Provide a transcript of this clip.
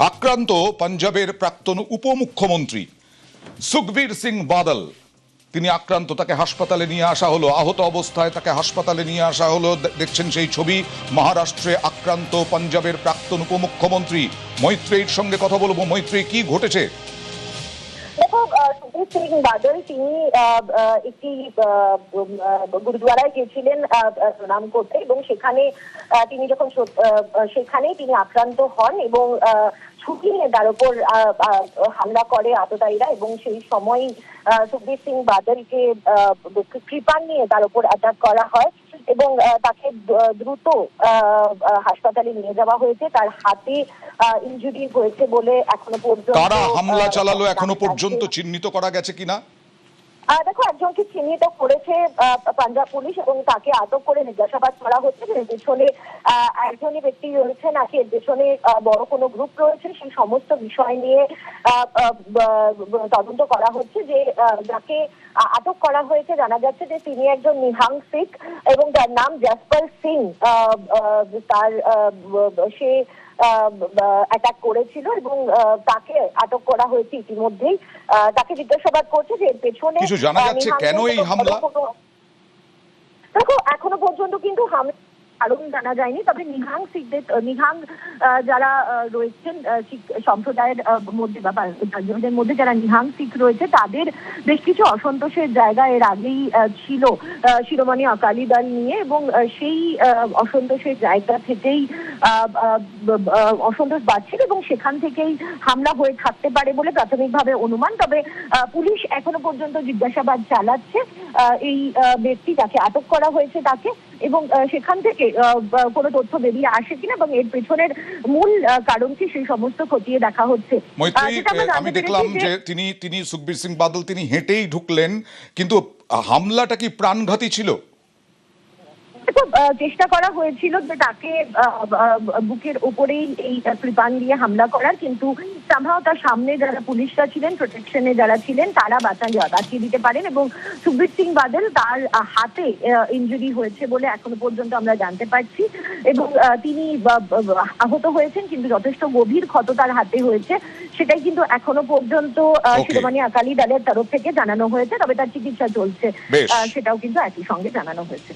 আক্রান্ত পাঞ্জাবের প্রাক্তন উপমুখ্যমন্ত্রী সুখবীর সিং বাদল, তিনি আক্রান্ত। তাকে হাসপাতালে নিয়ে আসা হলো, আহত অবস্থায় তাকে হাসপাতালে নিয়ে আসা হলো। দেখছেন সেই ছবি। মহারাষ্ট্রে আক্রান্ত পাঞ্জাবের প্রাক্তন উপমুখ্যমন্ত্রী। মৈত্রেয়ীর সঙ্গে কথা বলবো। মৈত্রেয়ী, কি ঘটেছে? দেখো, সুখবীর সিং বাদল তিনি একটি গুরুদ্বারায় গিয়েছিলেন প্রণাম করতে, এবং সেখানেই তিনি আক্রান্ত হন এবং ছুটি নিয়ে তার উপর হামলা করে আততায়ীরা, এবং সেই সময় সুখবীর সিং বাদলকে কৃপান নিয়ে তার উপর অ্যাটাক করা হয় এবং তাকে দ্রুত হাসপাতালে নিয়ে যাওয়া হয়েছে। তার হাতে ইনজুরি হয়েছে বলে এখনো পর্যন্ত। কারা হামলা চালালো এখনো পর্যন্ত চিহ্নিত করা গেছে কিনা? দেখো, একজনকে চিহ্নিত করেছে পাঞ্জাব পুলিশ এবং তাকে আটক করে জিজ্ঞাসাবাদ করা হচ্ছে। পেছনে একজনই ব্যক্তি রয়েছে নাকি এর পেছনে বড় কোনো গ্রুপ রয়েছে, সেই সমস্ত বিষয় নিয়ে তদন্ত করা হচ্ছে। যে যাকে আটক করা হয়েছে জানা যাচ্ছে যে তিনি একজন নিহাং শিখ এবং তার নাম জসপাল সিং। সে অ্যাটাক করেছিল এবং তাকে আটক করা হয়েছে ইতিমধ্যেই। তাকে জিজ্ঞাসাবাদ করছে যে এর পেছনে কিছু জানা যাচ্ছে কেন এই হামলা। দেখো, এখনো পর্যন্ত কিন্তু কারণ জানা যায়নি, তবে নিহাং যারা রয়েছেন শিখ সম্প্রদায়ের মধ্যে বা পাঞ্জাবিদের মধ্যে যারা নিহাং শিখ রয়েছে, তাদের বেশ কিছু অসন্তোষের জায়গা এর আগেই ছিল শিরোমণি আকালি দল নিয়ে, এবং সেই অসন্তোষের জায়গা থেকেই অসন্তোষ বাড়ছিল এবং সেখান থেকেই হামলা হয়ে থাকতে পারে বলে প্রাথমিকভাবে অনুমান। তবে পুলিশ এখনো পর্যন্ত জিজ্ঞাসাবাদ চালাচ্ছে এই ব্যক্তি যাকে আটক করা হয়েছে তাকে, এবং সেখান থেকে কোনো তথ্য বেরিয়ে আসে কিনা এবং এর পেছনের মূল কারণ কি সেই সমস্ত খতিয়ে দেখা হচ্ছে। আমি দেখলাম যে তিনি সুখবীর সিং বাদল তিনি হেঁটেই ঢুকলেন, কিন্তু হামলাটা কি প্রাণঘাতী ছিল? চেষ্টা করা হয়েছিল যে তাকে বুকের উপরেই এই কৃপান দিয়ে হামলা করার, কিন্তু সম্ভবত তার সামনে যারা পুলিশরা ছিলেন, প্রোটেকশনে যারা ছিলেন, তারা বাঁচিয়ে দিতে পারেন এবং সুখবীর সিং বাদল তার হাতে ইনজুরি হয়েছে বলে এখনো পর্যন্ত আমরা জানতে পারছি, এবং তিনি আহত হয়েছেন, কিন্তু যথেষ্ট গভীর ক্ষত তার হাতে হয়েছে। সেটাই কিন্তু এখনো পর্যন্ত শিরোমণি আকালি দলের তরফ থেকে জানানো হয়েছে। তবে তার চিকিৎসা চলছে, সেটাও কিন্তু একই সঙ্গে জানানো হয়েছে।